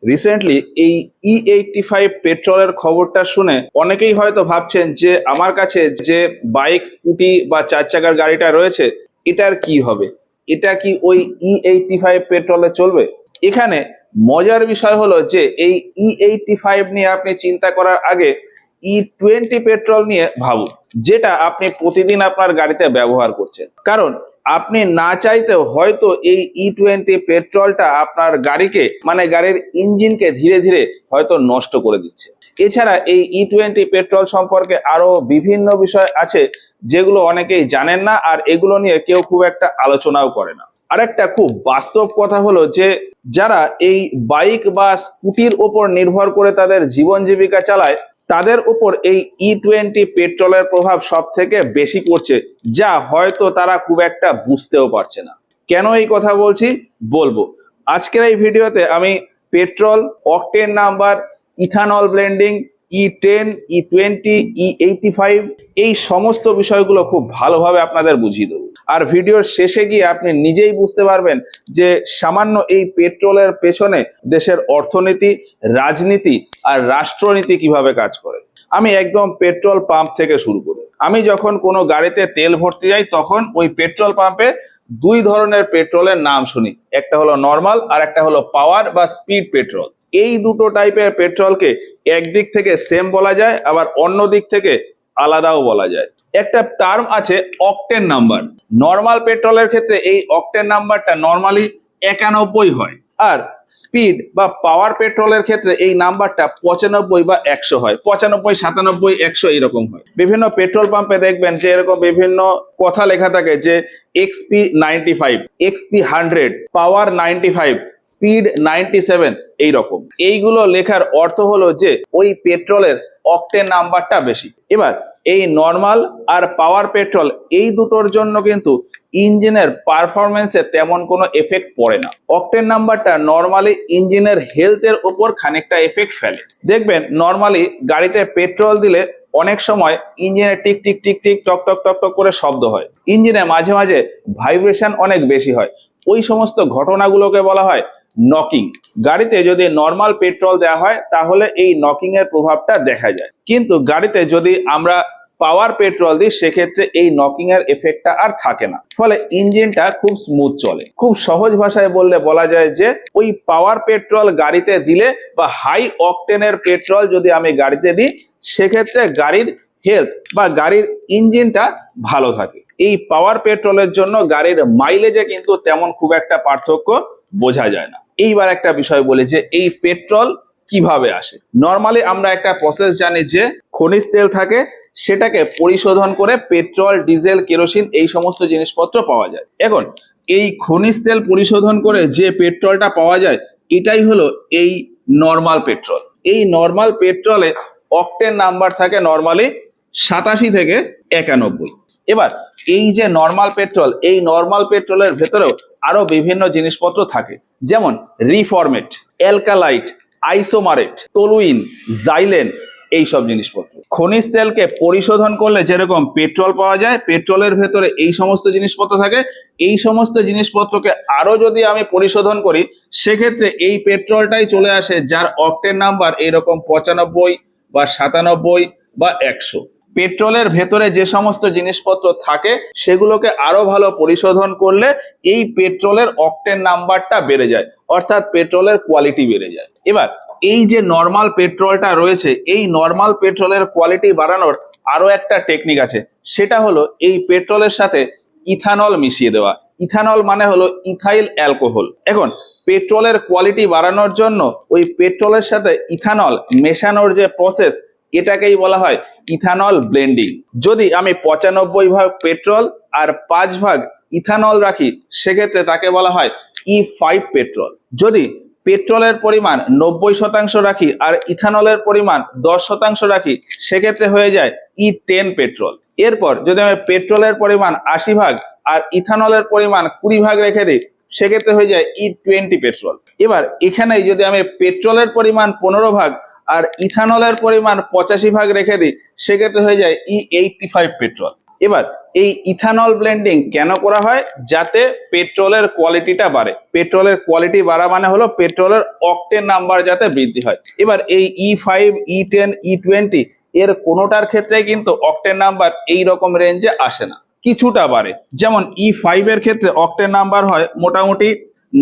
Recently এই E85 পেট্রোলের খবরটা শুনে অনেকেই হয়তো ভাবছেন যে আমার কাছে যে বাইক স্কুটি বা চার চাকার গাড়িটা রয়েছে এটার কি হবে, এটা কি ওই E85 পেট্রোলে চলবে? এখানে মজার বিষয় হলো যে এই E85 নিয়ে আপনি চিন্তা করার আগে E20 পেট্রোল নিয়ে ভাবুন, যেটা আপনি প্রতিদিন আপনার গাড়িতে ব্যবহার করছেন। কারণ আপনি না চাইতেও হয়তো এই E20 পেট্রোলটা আপনার গাড়িকে মানে গাড়ির ইঞ্জিনকে ধীরে ধীরে হয়তো নষ্ট করে দিচ্ছে। এছাড়া এই E20 পেট্রোল সম্পর্কে আরো বিভিন্ন বিষয় আছে যেগুলো অনেকেই জানেন না, আর এগুলো নিয়ে কেউ খুব একটা আলোচনাও করে না। আরেকটা খুব বাস্তব কথা হলো যে যারা এই বাইক বা স্কুটির উপর নির্ভর করে তাদের জীবন জীবিকা চালায় তাদের উপর এই E20 পেট্রোলের প্রভাব সব থেকে বেশি পড়ছে, যা হয়তো তারা খুব একটা বুঝতেও পারছে না। কেন এই কথা বলছি বলবো আজকের এই ভিডিওতে। আমি petrol, octane number, ethanol blending, E10, E20, E85 এই সমস্ত বিষয়গুলো খুব ভালোভাবে আপনাদের বুঝিয়ে দেবো। আর ভিডিওর শেষে গিয়ে আপনি নিজেই বুঝতে পারবেন যে সামান্য এই পেট্রোলের পেছনে দেশের অর্থনীতি, রাজনীতি আর রাষ্ট্রনীতি কিভাবে কাজ করে। আমি একদম পেট্রোল পাম্প থেকে শুরু করি। আমি যখন কোনো গাড়িতে তেল ভরতে যাই তখন ওই পেট্রোল পাম্পে দুই ধরনের পেট্রোলের নাম শুনি, একটা হলো নর্মাল আর একটা হলো পাওয়ার বা স্পিড পেট্রোল। এই দুটো টাইপের পেট্রোলকে একদিক থেকে সেম বলা যায়, আবার অন্য দিক থেকে আলাদাও বলা যায়। একটা টার্ম আছে অকটেন নাম্বার। নর্মাল পেট্রোলের ক্ষেত্রে এই অকটেন নাম্বারটা নর্মালি 91 হয়, আর স্পিড বা পাওয়ার পেট্রোলের ক্ষেত্রে এই নাম্বারটা 95 বা 100 হয়। 95, 97, 100 এরকম হয়। বিভিন্ন পেট্রোল পাম্পে দেখবেন যে এরকম বিভিন্ন কথা লেখা থাকে যে XP 95, XP 100, পাওয়ার 95, স্পিড 97 এইরকম। এইগুলো লেখার অর্থ হলো যে ওই পেট্রোলের অকটেন নাম্বারটা বেশি। এবার এই নর্মাল আর পাওয়ার পেট্রোল এই দুটোর জন্য কিন্তু ইঞ্জিনের পারফরমেন্সে তেমন কোনো এফেক্ট পড়ে না। অকটেন নাম্বারটা নর্মালি ইঞ্জিনের হেলথের উপর খানিকটা এফেক্ট ফেলে। দেখবেন নর্মালি গাড়িতে পেট্রোল দিলে অনেক সময় ইঞ্জিনে টিক টিক টিক টিক টক টক টক টক করে শব্দ হয়, ইঞ্জিনে মাঝে মাঝে ভাইব্রেশন অনেক বেশি হয়। ওই সমস্ত ঘটনাগুলোকে বলা হয় নকিং। গাড়িতে যদি নর্মাল পেট্রোল দেওয়া হয় তাহলে এই নকিং এর প্রভাবটা দেখা যায়, কিন্তু গাড়িতে যদি আমরা পাওয়ার পেট্রোল দিই সেক্ষেত্রে এই নকিং এর এফেক্টটা আর থাকে না, ফলে ইঞ্জিনটা খুব স্মুথ চলে। খুব সহজ ভাষায় বললে বলা যায় যে ওই পাওয়ার পেট্রোল গাড়িতে দিলে বা হাই অকটেনের পেট্রোল যদি আমি গাড়িতে দিই সেক্ষেত্রে গাড়ির হেলথ বা গাড়ির ইঞ্জিনটা ভালো থাকে। এই পাওয়ার পেট্রোলের জন্য গাড়ির মাইলেজে কিন্তু তেমন খুব একটা পার্থক্য বোঝা যায় না। এইবার একটা বিষয় বলি যে এই পেট্রোল কিভাবে আসে। নর্মালি আমরা একটা প্রসেস জানি যে খনিজ তেল থাকে, সেটাকে পরিশোধন করে পেট্রোল, ডিজেল, কেরোসিন এই সমস্ত জিনিসপত্র পাওয়া যায়। এখন এই খনিজ তেল পরিশোধন করে যে পেট্রোলটা পাওয়া যায় এটাই হলো এই নর্মাল পেট্রোল। এই নর্মাল পেট্রোলে অকটেন নাম্বার থাকে নর্মালি 87 থেকে 91। এবার এই যে নর্মাল পেট্রোল, এই নর্মাল পেট্রোলের ভেতরেও আরো বিভিন্ন জিনিসপত্র থাকে, যেমন রিফরমেট, অ্যালকালাইট, আইসোমারেট, টলুইন, জাইলেন এইসব জিনিসপত্র। খনিজ তেলকে পরিশোধন করলে যেরকম পেট্রোল পাওয়া যায়, পেট্রোলের ভেতরে এই সমস্ত জিনিসপত্র থাকে। এই সমস্ত জিনিসপত্রকে আরো যদি আমি পরিশোধন করি সেক্ষেত্রে এই পেট্রোলটাই চলে আসে যার অকটেন নাম্বার এরকম 95 বা 97 বা 100। পেট্রোলের ভেতরে যে সমস্ত জিনিসপত্র থাকে সেগুলোকে আরো ভালো পরিশোধন করলে এই পেট্রোলের অকটেন নাম্বারটা বেড়ে যায়, অর্থাৎ পেট্রোলের কোয়ালিটি বেড়ে যায়। এবার এই যে নর্মাল পেট্রোলটা রয়েছে এই নর্মাল পেট্রোলের কোয়ালিটি বাড়ানোর আরো একটা টেকনিক আছে, সেটা হলো এই পেট্রোলের সাথে ইথানল মিশিয়ে দেওয়া। ইথানল মানে হলো ইথাইল অ্যালকোহল। এখন পেট্রোলের কোয়ালিটি বাড়ানোর জন্য ওই পেট্রোলের সাথে ইথানল মেশানোর যে প্রসেস এটাকেই বলা হয় ইথানল ব্লেন্ডিং। যদি আমি 95 ভাগ পেট্রোল আর 5 ভাগ ইথানল রাখি সেক্ষেত্রে তাকে বলা হয় E5 পেট্রোল। যদি পেট্রোলের পরিমাণ 90% রাখি আর ইথানলের পরিমাণ 10% রাখি সেক্ষেত্রে হয়ে যায় E10 পেট্রোল। এরপর যদি আমি পেট্রোলের পরিমাণ 80 ভাগ আর ইথানলের পরিমাণ 20 ভাগ রেখে দিই সেক্ষেত্রে হয়ে যায় E20 পেট্রোল। এবার এখানে যদি আমি পেট্রোলের পরিমাণ 15 ভাগ আর ইথানলের পরিমাণ 85 ভাগ রেখে দিই সেক্ষেত্রে হয়ে যায় E85 পেট্রোল। এবার এই ইথানল ব্লেন্ডিং কেন করা হয়? যাতে পেট্রোলের কোয়ালিটিটা বাড়ে। পেট্রোলের কোয়ালিটি বাড়া মানে হলো পেট্রোলের অকটেন নাম্বার যাতে বৃদ্ধি হয়। এবার এই E5, E10, E20 এর কোনোটার ক্ষেত্রে কিন্তু অকটেন নাম্বার এই রকম রেঞ্জে আসে না, কিছুটা বাড়ে। যেমন E5 এর ক্ষেত্রে অকটেন নাম্বার হয় মোটামুটি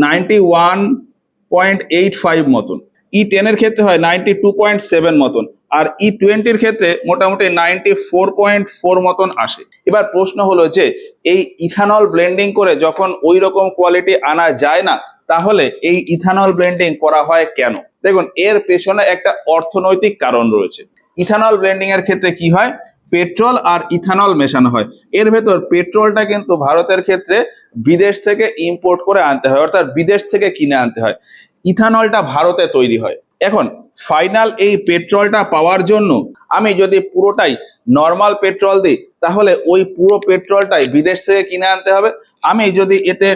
91.85 মতন, E10 এর ক্ষেত্রে হয় 92.7 মতন, আর E20 ক্ষেত্রে মোটামুটি 94.4 মতন আসে। এবার প্রশ্ন হলো যে এই ইথানল ব্লেন্ডিং করে যখন ওই রকম কোয়ালিটি আনা যায় না, তাহলে এই ইথানল ব্লেন্ডিং করা হয় কেন? দেখুন, এর পেছনে একটা অর্থনৈতিক কারণ রয়েছে। ইথানল ব্লেন্ডিং এর ক্ষেত্রে কি হয়, পেট্রোল আর ইথানল মেশানো হয়। এর ভেতর পেট্রোলটা কিন্তু ভারতের ক্ষেত্রে বিদেশ থেকে ইম্পোর্ট করে আনতে হয়, অর্থাৎ বিদেশ থেকে কিনে আনতে হয়। ইথানলটা ভারতে তৈরি হয়। এখন ফাইনাল এই পেট্রোলটা পাওয়ার জন্য আমি যদি পুরোটাই নর্মাল পেট্রোল দিই, তাহলে ওই পুরো পেট্রোলটাই বিদেশ থেকে কিনে আনতে হবে। আমি যদি এতে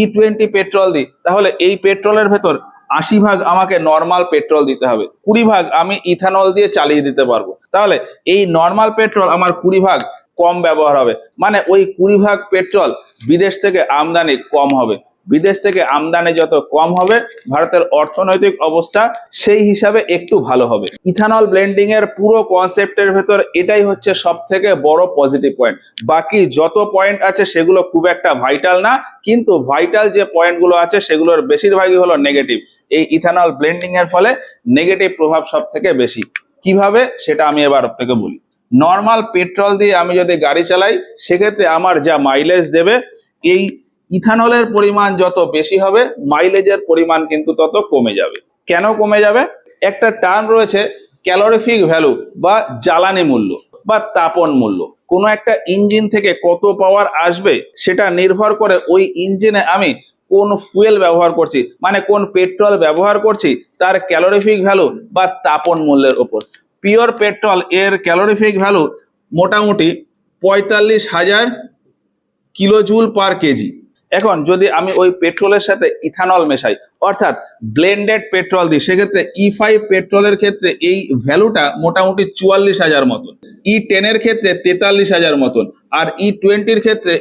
E20 পেট্রোল দিই, তাহলে এই পেট্রোলের ভেতর 80 ভাগ আমাকে নর্মাল পেট্রোল দিতে হবে, 20 ভাগ আমি ইথানল দিয়ে চালিয়ে দিতে পারবো। তাহলে এই নর্মাল পেট্রোল আমার 20 ভাগ কম ব্যবহার হবে, মানে ওই 20 ভাগ পেট্রোল বিদেশ থেকে আমদানি কম হবে। বিদেশ থেকে আমদানি যত কম হবে, ভারতের অর্থনৈতিক অবস্থা সেই হিসাবে একটু ভালো হবে। ইথানল ব্লেন্ডিং এর পুরো কনসেপ্টের ভেতর এটাই হচ্ছে সব থেকে বড় পজিটিভ পয়েন্ট। বাকি যত পয়েন্ট আছে সেগুলো খুব একটা ভাইটাল না, কিন্তু ভাইটাল যে পয়েন্টগুলো আছে সেগুলোর বেশিরভাগই হলো নেগেটিভ। এই ইথানল ব্লেন্ডিং এর ফলে নেগেটিভ প্রভাব সব থেকে বেশি। কিভাবে, সেটা আমি এবার আপনাকে বলি। নর্মাল পেট্রোল দিয়ে আমি যদি গাড়ি চালাই, সেক্ষেত্রে আমার যা মাইলেজ দেবে, এই ইথানলের পরিমাণ যত বেশি হবে, মাইলেজের পরিমাণ কিন্তু তত কমে যাবে। কেন কমে যাবে? একটা টার্ম রয়েছে ক্যালোরিফিক ভ্যালু বা জ্বালানি মূল্য বা তাপন মূল্য। কোনো একটা ইঞ্জিন থেকে কত পাওয়ার আসবে সেটা নির্ভর করে ওই ইঞ্জিনে আমি কোন ফুয়েল ব্যবহার করছি, মানে কোন পেট্রোল ব্যবহার করছি, তার ক্যালোরিফিক ভ্যালু বা তাপন মূল্যের উপর। পিওর পেট্রোল এর ক্যালোরিফিক ভ্যালু মোটামুটি 45,000 কিলোজুল পার কেজি। এখন যদি আমি ওই পেট্রোলের সাথে ইথানল মেশাই, অর্থাৎ ব্লেন্ডেড পেট্রোল দিই, সেক্ষেত্রে E5 পেট্রোলের ক্ষেত্রে এই ভ্যালুটা মোটামুটি 44,000 মতন, E10 এর ক্ষেত্রে 43,000 মতন, আর E20 ক্ষেত্রে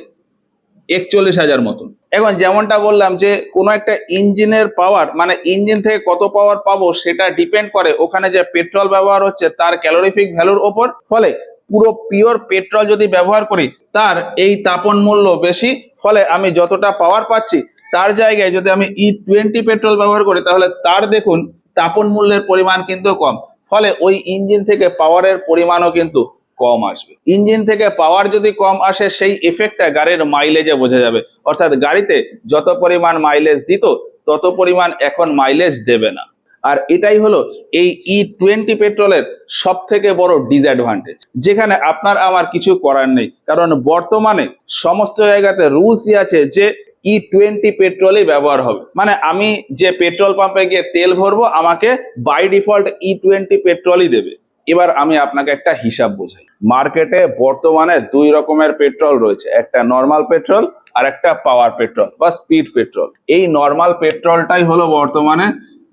41,000 মতন। এখন যেমনটা বললাম যে কোনো একটা ইঞ্জিনের পাওয়ার, মানে ইঞ্জিন থেকে কত পাওয়ার পাবো সেটা ডিপেন্ড করে ওখানে যে পেট্রোল ব্যবহার হচ্ছে তার ক্যালোরিফিক ভ্যালুর ওপর। ফলে পুরো পিওর পেট্রোল যদি ব্যবহার করি, তার এই তাপন মূল্য বেশি, ফলে আমি যতটা পাওয়ার পাচ্ছি তার জায়গায় যদি আমি E20 পেট্রোল ব্যবহার করি, তাহলে তার দেখুন তাপন মূল্যের পরিমাণ কিন্তু কম। ফলে ওই ইঞ্জিন থেকে পাওয়ারের পরিমাণও কিন্তু কম আসবে। ইঞ্জিন থেকে পাওয়ার যদি কম আসে, সেই এফেক্টটা গাড়ির মাইলেজে বোঝা যাবে। অর্থাৎ গাড়িতে যত পরিমাণ মাইলেজ দিত, তত পরিমাণ এখন মাইলেজ দেবে না। আর এটাই হলো এই E20 পেট্রোলের সব থেকে বড় ডিসঅ্যাডভান্টেজ, যেখানে আপনার আমার কিছু করার নেই। কারণ বর্তমানে সমস্ত জায়গাতে রুলসই আছে যে E20 পেট্রোলই ব্যবহার হবে, মানে আমি যে পেট্রোল পাম্পে গিয়ে তেল ভরবো, আমাকে বাই ডিফল্ট E20 পেট্রোলই দেবে। এবার আমি আপনাকে একটা হিসাব বোঝাই। মার্কেটে বর্তমানে দুই রকমের পেট্রোল রয়েছে, একটা নর্মাল পেট্রোল আর একটা পাওয়ার পেট্রোল বা স্পিড পেট্রোল। এই নর্মাল পেট্রোলটাই হলো বর্তমানে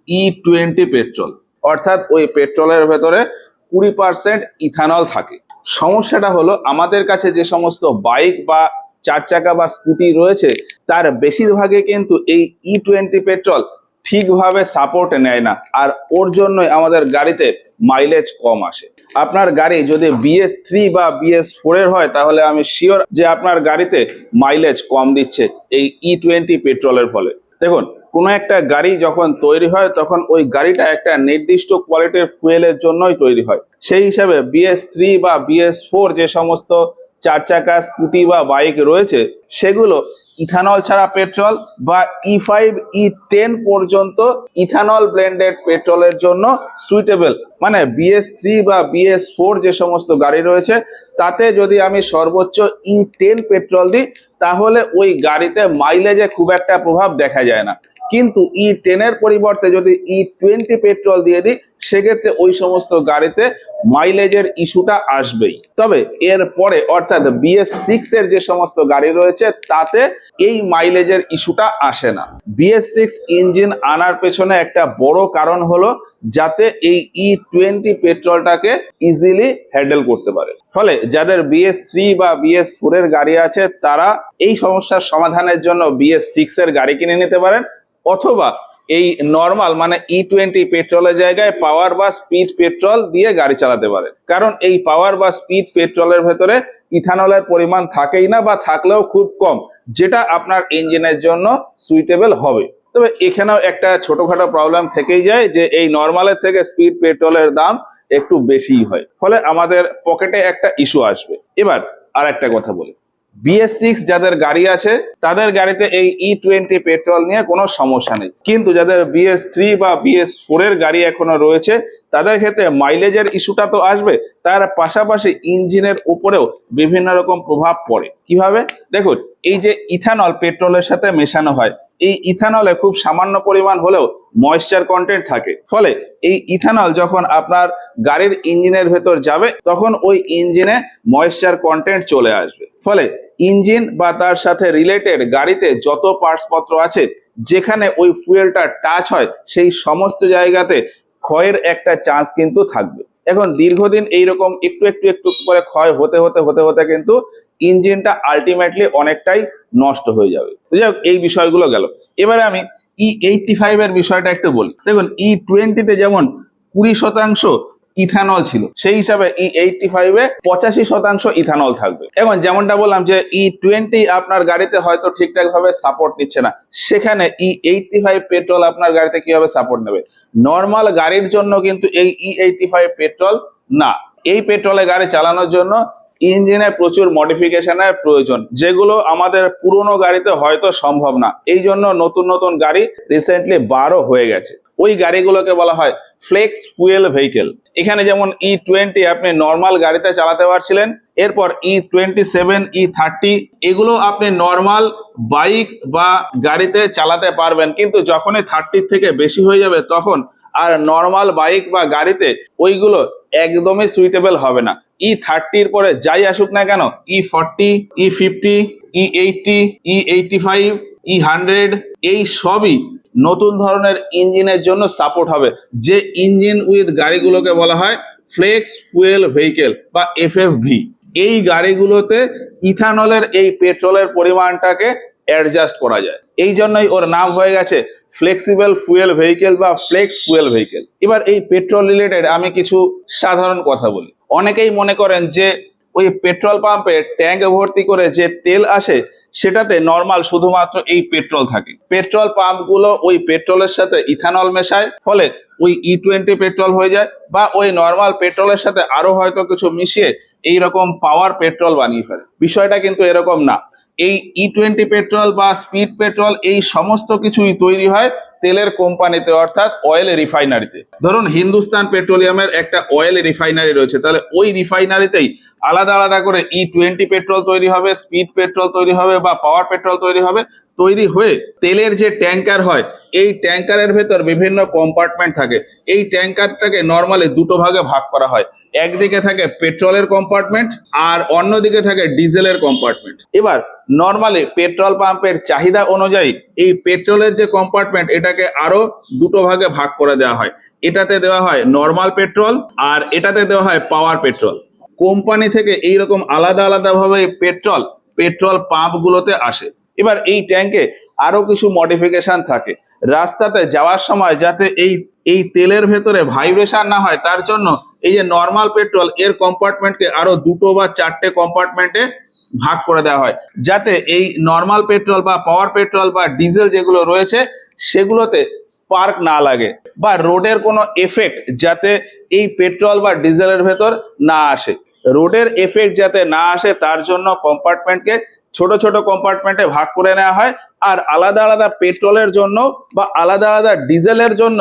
E20 পেট্রোল, অর্থাৎ ওই পেট্রোলের ভেতরে 20% ইথানল থাকে। সমস্যাটা হলো আমাদের কাছে যে সমস্ত বাইক বা 4 চাকা বা স্কুটি রয়েছে, তার বেশিরভাগে কিন্তু এই E20 পেট্রোল ঠিকভাবে সাপোর্ট নেয় না, আর ওর জন্যই আমাদের গাড়িতে মাইলেজ কম আসে। আপনার গাড়ি যদি BS3 বা BS4 এর হয়, তাহলে আমি শিওর যে আপনার গাড়িতে মাইলেজ কম দিচ্ছে এই E20 পেট্রোলের ফলে। দেখুন, কোনো একটা গাড়ি যখন তৈরি হয়, তখন ওই গাড়িটা একটা নির্দিষ্ট কোয়ালিটির ফুয়েলের জন্যই তৈরি হয়। সেই হিসাবে BS3 বা BS4 যে সমস্ত 4 চাকা স্কুটি বা বাইক রয়েছে, সেগুলো ইথানল ছাড়া পেট্রোল বা E5 E10 পর্যন্ত ইথানল ব্লেন্ডেড পেট্রোলের জন্য সুইটেবল। মানে BS3 বা BS4 যে সমস্ত গাড়ি রয়েছে, তাতে যদি আমি সর্বোচ্চ E10 পেট্রোল দিই, তাহলে ওই গাড়িতে মাইলেজে খুব একটা প্রভাব দেখা যায় না। কিন্তু E10 এর পরিবর্তে যদি E20 পেট্রোল দিয়ে দিই, সেক্ষেত্রে ওই সমস্ত গাড়িতে মাইলেজের ইস্যুটা আসবেই। তবে এর পরে অর্থাৎ BS6 এর যে সমস্ত গাড়ি রয়েছে তাতে এই মাইলেজের ইস্যুটা আসে না। BS6 ইঞ্জিন আনার পেছনে একটা বড় কারণ হলো যাতে এই E20 পেট্রোলটাকে ইজিলি হ্যান্ডেল করতে পারে। ফলে যাদের BS3 বা BS4 এর গাড়ি আছে তারা এই সমস্যার সমাধানের জন্য BS6 এর গাড়ি কিনে নিতে পারেন, অথবা এই নর্মাল মানে E20 পেট্রোলের জায়গায় পাওয়ার বা স্পিড পেট্রোল দিয়ে গাড়ি চালাতে পারে। কারণ এই পাওয়ার বা স্পিড পেট্রোলের ভেতরে ইথানলের পরিমাণ থাকেই না, বা থাকলেও খুব কম, যেটা আপনার ইঞ্জিনের জন্য সুইটেবল হবে। তবে এখানেও একটা ছোটখাটো প্রবলেম থেকেই যায় যে এই নর্মালের থেকে স্পিড পেট্রোলের দাম একটু বেশিই হয়, ফলে আমাদের পকেটে একটা ইস্যু আসবে। এবার আর একটা কথা বলি, BS6 যাদের গাড়ি আছে তাদের গাড়িতে এই E20 পেট্রোল নিয়ে কোনো সমস্যা নেই, কিন্তু যাদের BS3 বা BS4 এর গাড়ি এখনো রয়েছে তাদের ক্ষেত্রে মাইলেজের ইস্যুটা তো আসবে, তার পাশাপাশি ইঞ্জিনের উপরেও বিভিন্ন রকম প্রভাব পড়ে। কিভাবে? দেখুন, এই যে ইথানল পেট্রোলের সাথে মেশানো হয়, এই ইথানলে খুব সামান্য পরিমাণ হলেও ময়েশ্চার কন্টেন্ট থাকে। ফলে এই ইথানল যখন আপনার গাড়ির ইঞ্জিনের ভেতর যাবে তখন ওই ইঞ্জিনে ময়েশ্চার কন্টেন্ট চলে আসবে। ফলে ইঞ্জিন বা তার সাথে রিলেটেড গাড়িতে যত পার্টস পত্র আছে যেখানে ওই ফুয়েলটা টাচ হয় সেই সমস্ত জায়গাতে ক্ষয়ের একটা চান্স কিন্তু থাকবে। এখন দীর্ঘদিন এইরকম একটু একটু একটু করে ক্ষয় হতে হতে হতে হতে কিন্তু ইঞ্জিনটা আলটিমেটলি অনেকটাই নষ্ট হয়ে যাবে। যাই হোক, এই বিষয়গুলো গেল। এবারে আমি E85 এর বিষয়টা একটু বলি। দেখুন, E20 তে যেমন 20% ইথানল ছিল, সেই হিসাবে E85 এ 85% ইথানল থাকবে। এখন যেমনটা বললাম যে E20 আপনার গাড়িতে হয়তো ঠিকঠাক ভাবে সাপোর্ট নিচ্ছে না, সেখানে E85 পেট্রোল আপনার গাড়িতে কিভাবে সাপোর্ট নেবে? নর্মাল গাড়ির জন্য কিন্তু এই E85 পেট্রোল না, এই পেট্রোলে গাড়ি চালানোর জন্য ইঞ্জিনে প্রচুর মডিফিকেশনের প্রয়োজন, যেগুলো আমাদের পুরনো গাড়িতে হয়তো সম্ভব না। এই জন্য নতুন নতুন গাড়ি রিসেন্টলি বারও হয়ে গেছে, ওই গাড়িগুলোকে বলা হয় ফ্লেক্স ফুয়েল ভেহিকেল। এখানে যেমন E20 আপনি নর্মাল গাড়িতে চালাতে পারছিলেন, এরপর E27, E30 এগুলো আপনি নর্মাল বাইক বা গাড়িতে চালাতে পারবেন, কিন্তু যখনই 30 থেকে বেশি হয়ে যাবে তখন আর নর্মাল বাইক বা গাড়িতে ওইগুলো একদমই সুইটেবল হবে না। E30 পরে যাই আসুক না কেন, E40, E50, E80, E85, E100 এই সবই নতুন ধরনের ইঞ্জিনের জন্য সাপোর্ট হবে, যে ইঞ্জিন উইথ গাড়িগুলোকে বলা হয় ফ্লেক্স ফুয়েল ভেহিকেল বা FFV। এই গাড়িগুলোতে ইথানলের এই পেট্রোলের পরিমাণটাকে অ্যাডজাস্ট করা যায়, এই জন্যই ওর নাম হয়ে গেছে ফ্লেক্সিবল ফুয়েল ভেহিকেল বা ফ্লেক্স ফুয়েল ভেহিকেল। এবার এই পেট্রোল রিলেটেড আমি কিছু সাধারণ কথা বলি। অনেকেই মনে করেন যে ওই পেট্রোল পাম্পে ট্যাঙ্ক ভর্তি করে যে তেল আসে সেটাতে নর্মাল শুধুমাত্র এই পেট্রোল থাকে। পেট্রোল পাম্পগুলো ওই পেট্রোলের সাথে ইথানল মেশায়, ফলে ওই E20 পেট্রোল হয়ে যায়, বা ওই নর্মাল পেট্রোলের সাথে আরো হয়তো কিছু মিশিয়ে এইরকম পাওয়ার পেট্রোল বানিয়ে ফেলে। বিষয়টা কিন্তু এরকম না। এই E20 পেট্রোল বা স্পিড পেট্রোল এই সমস্ত কিছুই তৈরি হয় তেলের কোম্পানিতে, অর্থাৎ অয়েল রিফাইনারিতে। ধরুন, হিন্দুস্তান পেট্রোলিয়ামের একটা অয়েল রিফাইনারি রয়েছে, তাহলে ওই রিফাইনারিতেই আলাদা আলাদা করে E20 পেট্রোল তৈরি হবে, স্পিড পেট্রোল তৈরি হবে, বা পাওয়ার পেট্রোল তৈরি হবে। তৈরি হয়ে তেলের যে ট্যাঙ্কার হয়, এই ট্যাঙ্কারের ভেতর বিভিন্ন কম্পার্টমেন্ট থাকে। এই ট্যাঙ্কারটাকে নর্মালি দুটো ভাগে ভাগ করা হয়, একদিকে থাকে পেট্রোলের কম্পার্টমেন্ট আর অন্যদিকে থাকে ডিজেলের কম্পার্টমেন্ট। এবার নর্মালি পেট্রোল পাম্পের চাহিদা অনুযায়ী এই পেট্রোলের যে কম্পার্টমেন্ট এটাকে আরো দুটো ভাগে ভাগ করে দেওয়া হয়। এটাতে দেওয়া হয় নর্মাল পেট্রোল আর এটাতে দেওয়া হয় পাওয়ার পেট্রোল। কোম্পানি থেকে এইরকম আলাদা আলাদা ভাবে পেট্রোল পাম্প গুলোতে আসে। এবার এই ট্যাঙ্কে আরো কিছু মডিফিকেশন থাকে, রাস্তাতে যাওয়ার সময় যাতে এই তেলের ভেতরে ভাইব্রেশন না হয় তার জন্য এই যে নর্মাল পেট্রোল এর কম্পার্টমেন্টকে আরো দুটো বা চারটে কম্পার্টমেন্টে ভাগ করে দেওয়া হয়, যাতে এই নর্মাল পেট্রোল বা পাওয়ার পেট্রোল বা ডিজেল যেগুলো রয়েছে সেগুলোতে স্পার্ক না লাগে, বা রোডের কোনো এফেক্ট যাতে এই পেট্রোল বা ডিজেলের ভেতর না আসে। রোডের এফেক্ট যাতে না আসে তার জন্য কম্পার্টমেন্টকে ছোট ছোট কম্পার্টমেন্টে ভাগ করে নেওয়া হয়, আর আলাদা আলাদা পেট্রোলের জন্য বা আলাদা আলাদা ডিজেলের জন্য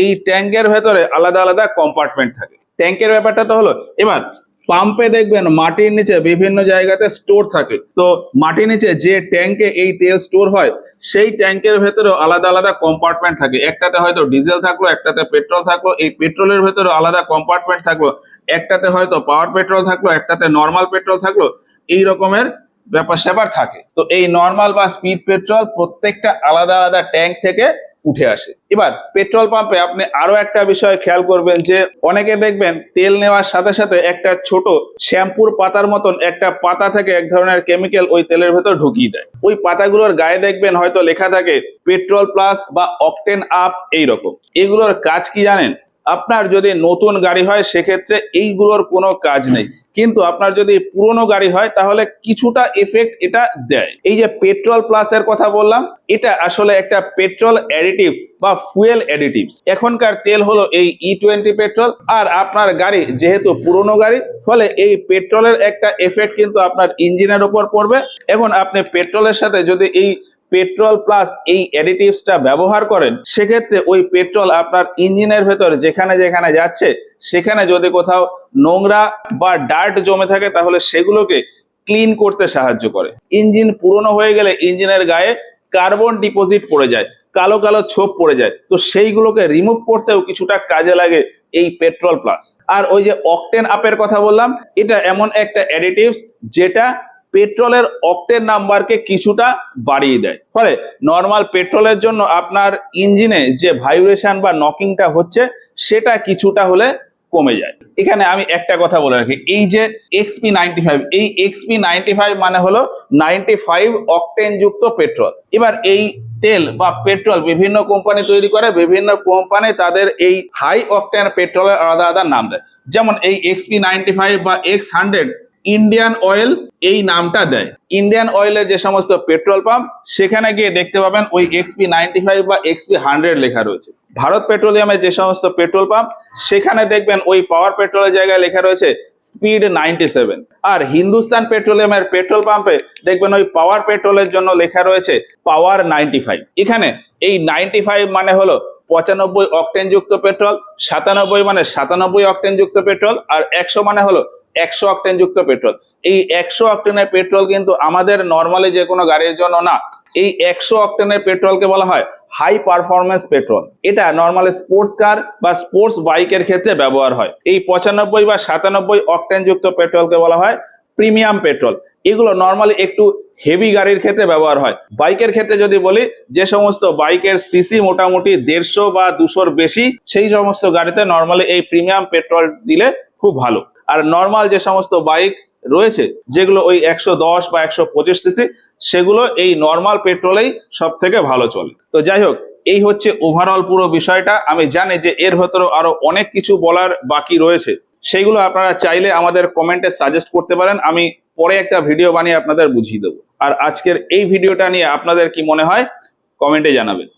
এই ট্যাঙ্কের ভেতরে আলাদা আলাদা কম্পার্টমেন্ট থাকে। ট্যাঙ্কের ব্যাপারটা তো হলো। এবার পাম্পে দেখবেন মাটির নিচে বিভিন্ন জায়গাতে স্টোর থাকে। তো মাটির নিচে যে ট্যাঙ্কে এই তেল স্টোর হয় সেই ট্যাঙ্কের ভেতরেও আলাদা আলাদা কম্পার্টমেন্ট থাকে। একটাতে হয়তো ডিজেল থাকলো, একটাতে পেট্রোল থাকলো, এই পেট্রোলের ভেতরে আলাদা কম্পার্টমেন্ট থাকলো, একটাতে হয়তো পাওয়ার পেট্রোল থাকলো, একটাতে নর্মাল পেট্রোল থাকলো, এই রকমের ব্যাপার স্যাপার থাকে। তো এই নর্মাল বা স্পিড পেট্রোল প্রত্যেকটা আলাদা আলাদা ট্যাঙ্ক থেকে উঠে আসে। এবার পেট্রোল পাম্পে আপনি আরো একটা বিষয় খেয়াল করবেন যে অনেকে দেখবেন তেল নেওয়ার সাথে সাথে একটা ছোট শ্যাম্পুর পাতার মতন একটা পাতা থেকে এক ধরনের কেমিক্যাল ওই তেলের ভেতর ঢুকিয়ে দেয়। ওই পাতাগুলোর গায়ে দেখবেন হয়তো লেখা থাকে পেট্রোল প্লাস বা অকটেন আপ, এইরকম। এগুলোর কাজ কি জানেন? আপনার যদি নতুন গাড়ি হয় সেক্ষেত্রে এইগুলোর কোনো কাজ নেই, কিন্তু আপনার যদি পুরনো গাড়ি হয় তাহলে কিছুটা এফেক্ট এটা দেয়। এই যে পেট্রোল প্লাস এর কথা বললাম, এটা আসলে একটা পেট্রোল অ্যাডিটিভ বা ফুয়েল অ্যাডিটিভস। এখনকার তেল হলো এই E20 পেট্রোল, আর আপনার গাড়ি যেহেতু পুরনো গাড়ি, ফলে এই পেট্রোলের একটা এফেক্ট কিন্তু আপনার ইঞ্জিনের উপর পড়বে। এখন আপনি পেট্রোলের সাথে যদি এই পেট্রোল প্লাস এই অ্যাডিটিভসটা ব্যবহার করেন, সেক্ষেত্রে ওই পেট্রোল আপনার ইঞ্জিনের ভেতর যেখানে যেখানে যাচ্ছে সেখানে যদি কোথাও নোংরা বা ডার্ট জমে থাকে তাহলে সেগুলোকে ক্লিন করতে সাহায্য করে। ইঞ্জিন পুরনো হয়ে গেলে ইঞ্জিনের গায়ে কার্বন ডিপোজিট পড়ে যায়, কালো কালো ছোপ পড়ে যায়, তো সেইগুলোকে রিমুভ করতেও কিছুটা কাজে লাগে এই পেট্রোল প্লাস। আর ওই যে অকটেন আপের কথা বললাম, এটা এমন একটা অ্যাডিটিভস যেটা পেট্রোলের অকটেন নাম্বারকে কিছুটা বাড়িয়ে দেয়। ফলে নর্মাল পেট্রোলের জন্য আপনার ইঞ্জিনে যে ভাইব্রেশন বা নকিংটা হচ্ছে সেটা কিছুটা হলে কমে যায়। এখানে আমি একটা কথা বলে রাখি, এই যে XP95, এই XP95 মানে হলো 95 অকটেন যুক্ত পেট্রোল। এবার এই তেল বা পেট্রোল বিভিন্ন কোম্পানি তৈরি করে, বিভিন্ন কোম্পানি তাদের এই হাই অকটেন পেট্রোলের আলাদা আলাদা নাম দেয়। যেমন এই XP95 বা X100 ইন্ডিয়ান অয়েল এই নামটা দেয়। ইন্ডিয়ান অয়েলের যে সমস্ত পেট্রোল পাম্প সেখানে গিয়ে দেখতে পাবেন ওই XP95 বা XP100 লেখা রয়েছে। ভারত পেট্রোলিয়ামের যে সমস্ত পেট্রোল পাম্প সেখানে দেখবেন ওই পাওয়ার পেট্রোলের জায়গায় লেখা রয়েছে স্পিড 97। আর হিন্দুস্তান পেট্রোলিয়ামের পেট্রোল পাম্পে দেখবেন ওই পাওয়ার পেট্রোলের জন্য লেখা রয়েছে পাওয়ার 95। এখানে এই 95 মানে হলো 95 অকটেন যুক্ত পেট্রোল, 97 মানে 97 অকটেন যুক্ত পেট্রোল, আর 100 মানে হলো 100 অকটেন যুক্ত পেট্রোল। এই 100 অকটেনের পেট্রোল কিন্তু আমাদের নর্মালি যে কোনো গাড়ির জন্য না। এই 100 অকটেনের পেট্রোলকে বলা হয় হাই পারফরমেন্স পেট্রোল। এটা নর্মালি স্পোর্টস কার বা স্পোর্টস বাইকের ক্ষেত্রে ব্যবহার হয়। এই 95 বা 97 অকটেন যুক্ত পেট্রোলকে বলা হয় প্রিমিয়াম পেট্রোল। এগুলো নর্মালি একটু হেভি গাড়ির ক্ষেত্রে ব্যবহার হয়। বাইকের ক্ষেত্রে যদি বলি, যে সমস্ত বাইকের সিসি মোটামুটি 150 বা 200-র বেশি, সেই সমস্ত গাড়িতে নর্মালি এই প্রিমিয়াম পেট্রোল দিলে খুব ভালো। আর নর্মাল যে সমস্ত বাইক রয়েছে যেগুলো ওই 110 বা 125 সিসি, সেগুলো এই নর্মাল পেট্রোলেই সব থেকে ভালো চলে। তো যাই হোক, এই হচ্ছে ওভারঅল পুরো বিষয়টা। আমি জানি যে এর ভেতরে আরো অনেক কিছু বলার বাকি রয়েছে, সেগুলো আপনারা চাইলে আমাদের কমেন্টে সাজেস্ট করতে পারেন, আমি পরে একটা ভিডিও বানিয়ে আপনাদের বুঝিয়ে দেবো। আর আজকের এই ভিডিওটা নিয়ে আপনাদের কি মনে হয় কমেন্টে জানাবেন।